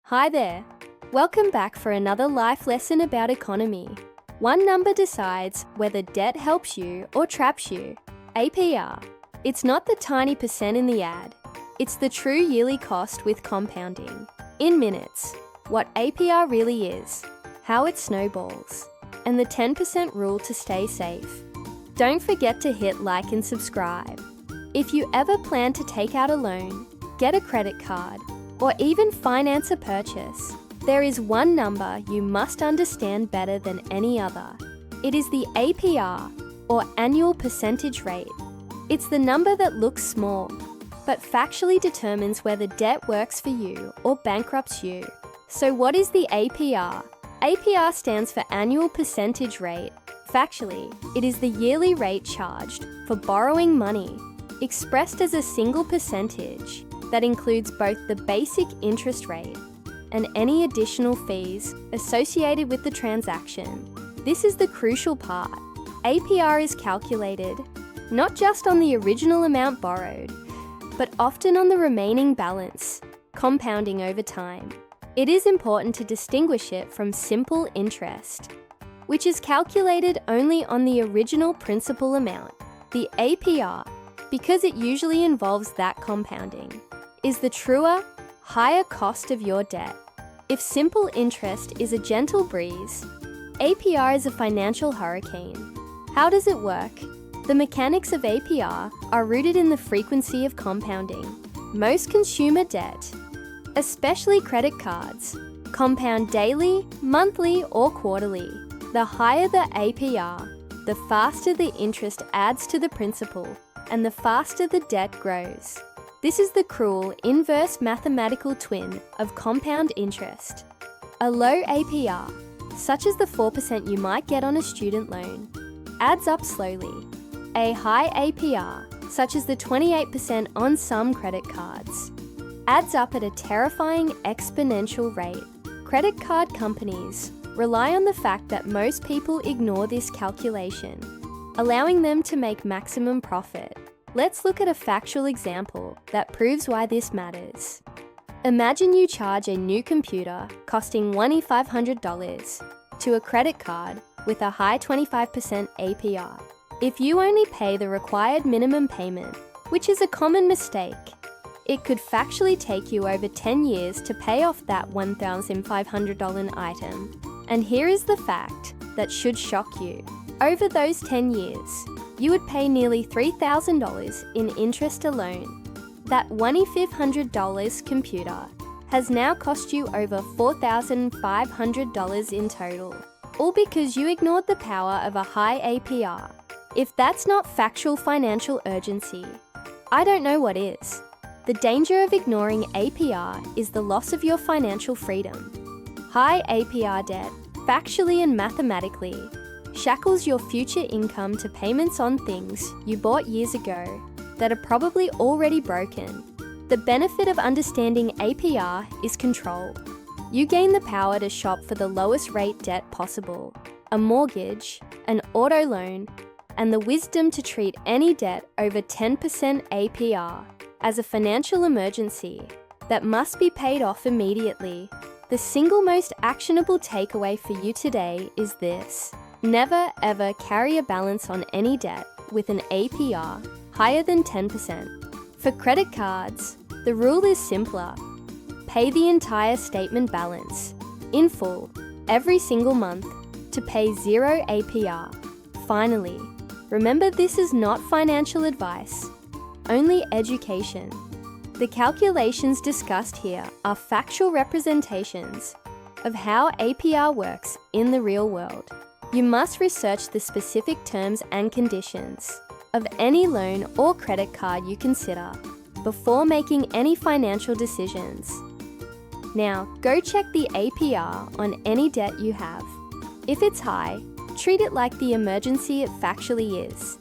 Hi there. Welcome back for another life lesson about economy. One number decides whether debt helps you or traps you. APR. It's not the tiny percent in the ad. It's the true yearly cost with compounding. In minutes, what APR really is, how it snowballs, and the 10% rule to stay safe. Don't forget to hit like and subscribe. If you ever plan to take out a loan, get a credit card, or even finance a purchase, there is one number you must understand better than any other. It is the APR, or annual percentage rate. It's the number that looks small, but factually determines whether debt works for you or bankrupts you. So what is the APR? APR stands for annual percentage rate. Factually, it is the yearly rate charged for borrowing money, expressed as a single percentage that includes both the basic interest rate and any additional fees associated with the transaction. This is the crucial part. APR is calculated not just on the original amount borrowed, but often on the remaining balance, compounding over time. It is important to distinguish it from simple interest, which is calculated only on the original principal amount. The APR, because it usually involves that compounding, is the truer, higher cost of your debt. If simple interest is a gentle breeze, APR is a financial hurricane. How does it work? The mechanics of APR are rooted in the frequency of compounding. Most consumer debt, especially credit cards, compound daily, monthly, or quarterly. The higher the APR, the faster the interest adds to the principal, and the faster the debt grows. This is the cruel, inverse mathematical twin of compound interest. A low APR, such as the 4% you might get on a student loan, adds up slowly. A high APR, such as the 28% on some credit cards, adds up at a terrifying exponential rate. Credit card companies rely on the fact that most people ignore this calculation, allowing them to make maximum profit. Let's look at a factual example that proves why this matters. Imagine you charge a new computer costing $2,500 to a credit card with a high 25% APR. If you only pay the required minimum payment, which is a common mistake, it could factually take you over 10 years to pay off that $1,500 item. And here is the fact that should shock you. Over those 10 years, you would pay nearly $3,000 in interest alone. That $2,500 computer has now cost you over $4,500 in total, all because you ignored the power of a high APR. If that's not factual financial urgency, I don't know what is. The danger of ignoring APR is the loss of your financial freedom. High APR debt, factually and mathematically, shackles your future income to payments on things you bought years ago that are probably already broken. The benefit of understanding APR is control. You gain the power to shop for the lowest rate debt possible, a mortgage, an auto loan, and the wisdom to treat any debt over 10% APR as a financial emergency that must be paid off immediately. The single most actionable takeaway for you today is this: never ever carry a balance on any debt with an APR higher than 10%. For credit cards, the rule is simpler. Pay the entire statement balance, in full, every single month, to pay zero APR. Finally, remember this is not financial advice, only education. The calculations discussed here are factual representations of how APR works in the real world. You must research the specific terms and conditions of any loan or credit card you consider before making any financial decisions. Now, go check the APR on any debt you have. If it's high, treat it like the emergency it factually is.